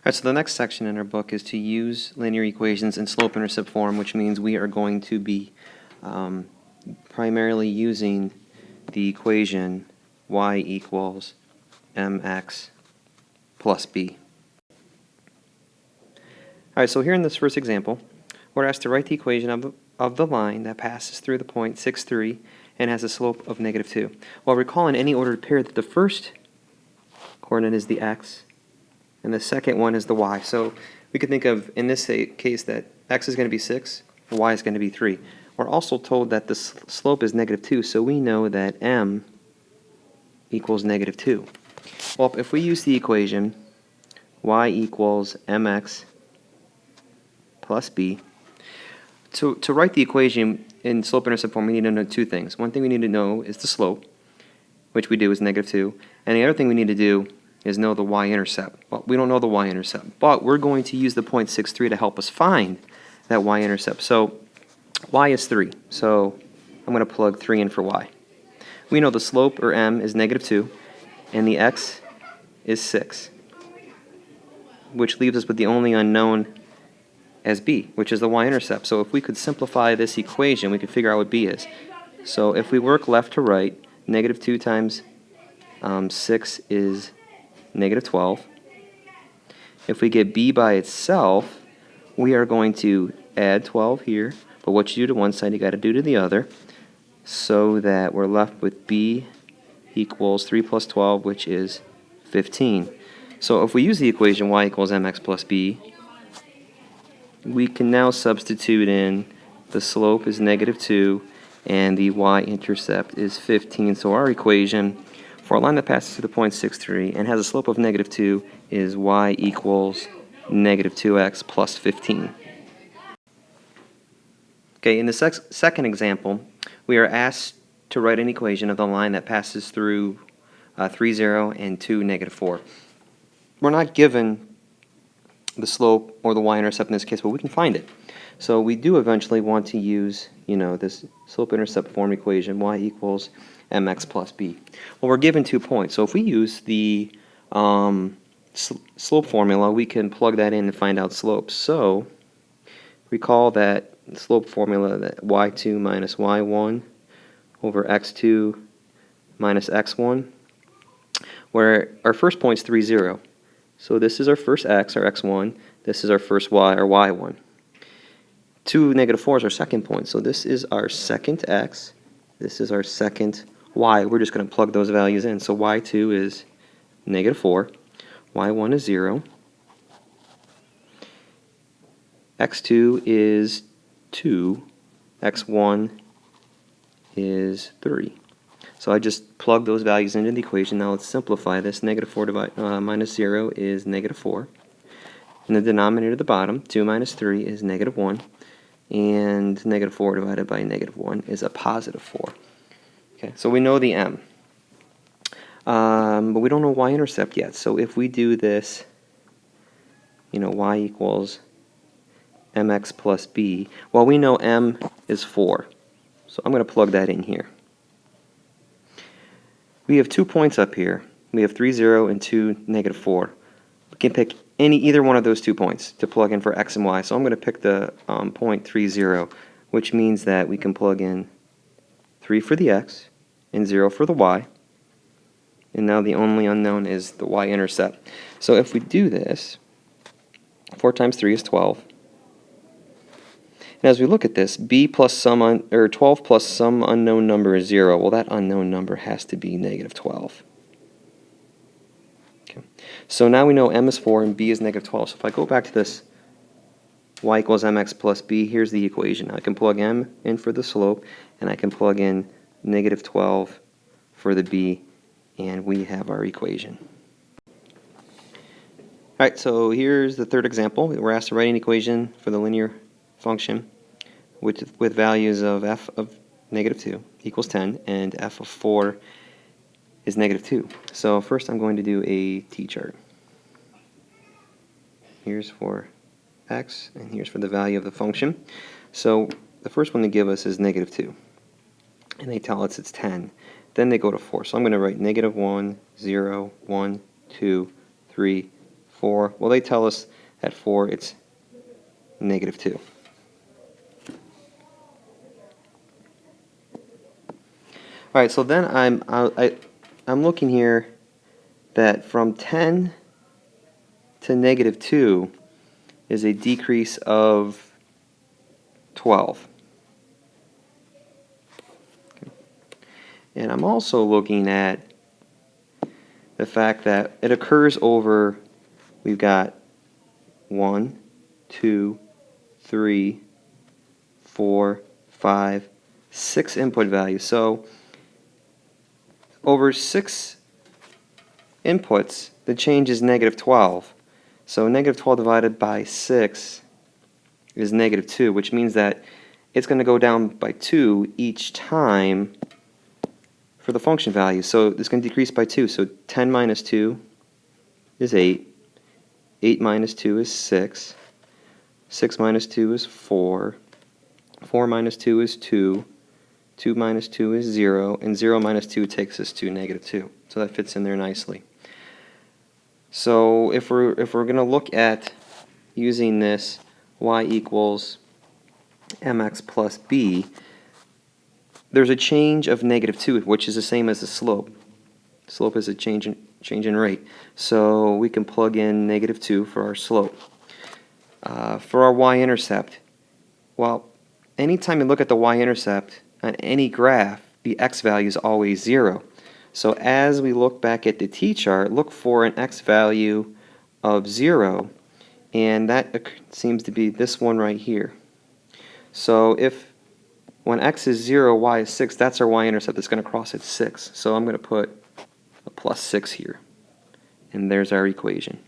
Alright, so the next section in our book is to use linear equations in slope-intercept form, which means we are going to be primarily using the equation y equals mx plus b. Alright, so here in this first example, we're asked to write the equation of the line that passes through the point 6, 3 and has a slope of -2. Well, recall in any ordered pair that the first coordinate is the x and the second one is the y. So we could think of, in this case, that x is going to be 6, y is going to be 3. We're also told that the slope is -2, so we know that m equals -2. Well, if we use the equation y equals mx plus b, to write the equation in slope-intercept form, we need to know two things. One thing we need to know is the slope, which we do is -2, and the other thing we need to do is know the y-intercept. Well, we don't know the y-intercept, but we're going to use the point 6, 3 to help us find that y-intercept. So y is 3, so I'm going to plug 3 in for y. We know the slope, or m, is -2, and the x is 6, which leaves us with the only unknown as b, which is the y-intercept. So if we could simplify this equation, we could figure out what b is. So if we work left to right, -2 times 6 is -12. If we get b by itself, we are going to add 12 here, but what you do to one side, you got to do to the other, so that we're left with b equals 3 plus 12, which is 15. So if we use the equation y equals mx plus b, we can now substitute in the slope is -2 and the y-intercept is 15. So our equation for a line that passes through the point 6, 3 and has a slope of -2 is y equals -2x plus 15. Okay, in the second example, we are asked to write an equation of the line that passes through 3, 0 and 2, -4. We're not given the slope or the y-intercept in this case, but we can find it. So we do eventually want to use, this slope-intercept form equation, y equals mx plus b. Well, we're given 2 points, so if we use the slope formula, we can plug that in and find out slopes. So recall that slope formula, that y2 minus y1 over x2 minus x1, where our first point is 3, 0. So this is our first x, or x1. This is our first y, or y1. 2, -4 is our second point. So this is our second x. This is our second y. We're just going to plug those values in. So y2 is -4. y1 is 0. x2 is 2. x1 is 3. So I just plug those values into the equation. Now let's simplify this. -4 minus 0 is -4. In the denominator at the bottom, 2 minus 3 is -1. And -4 divided by -1 is a positive 4. Okay, so we know the m. But we don't know y-intercept yet. So if we do this, y equals mx plus b, well, we know m is 4. So I'm going to plug that in here. We have 2 points up here. We have 3, 0 and 2, -4. We can pick either one of those 2 points to plug in for x and y. So I'm going to pick the point 3, 0, which means that we can plug in 3 for the x and 0 for the y. And now the only unknown is the y-intercept. So if we do this, 4 times 3 is 12. And as we look at this, b plus 12 plus some unknown number is 0. Well, that unknown number has to be -12. Okay. So now we know m is 4 and b is -12. So if I go back to this y equals mx plus b, here's the equation. I can plug m in for the slope, and I can plug in -12 for the b, and we have our equation. Alright, so here's the third example. We're asked to write an equation for the linear function with values of f of -2 equals 10 and f of 4 is -2. So first I'm going to do a t-chart. Here's for x and here's for the value of the function. So the first one they give us is -2 and they tell us it's 10. Then they go to 4. So I'm going to write -1, 0, 1, 2, 3, 4. Well, they tell us at 4 it's negative 2. All right, so then I'm looking here that from 10 to negative 2 is a decrease of 12. Okay. And I'm also looking at the fact that it occurs over, we've got 1, 2, 3, 4, 5, 6 input values. So over 6 inputs, the change is negative 12. So negative 12 divided by 6 is negative 2, which means that it's going to go down by 2 each time for the function value. So it's going to decrease by 2. So 10 minus 2 is 8. 8 minus 2 is 6. 6 minus 2 is 4. 4 minus 2 is 2. 2 minus 2 is 0. And 0 minus 2 takes us to negative 2. So that fits in there nicely. So if we're going to look at using this y equals mx plus b, there's a change of negative 2, which is the same as the slope. Slope is a change in rate. So we can plug in negative 2 for our slope. For our y-intercept, well, anytime you look at the y-intercept on any graph, the x value is always 0. So as we look back at the t-chart, look for an x value of 0, and that seems to be this one right here. So if when x is 0, y is 6, that's our y-intercept. It's going to cross at 6. So I'm going to put a plus 6 here. And there's our equation.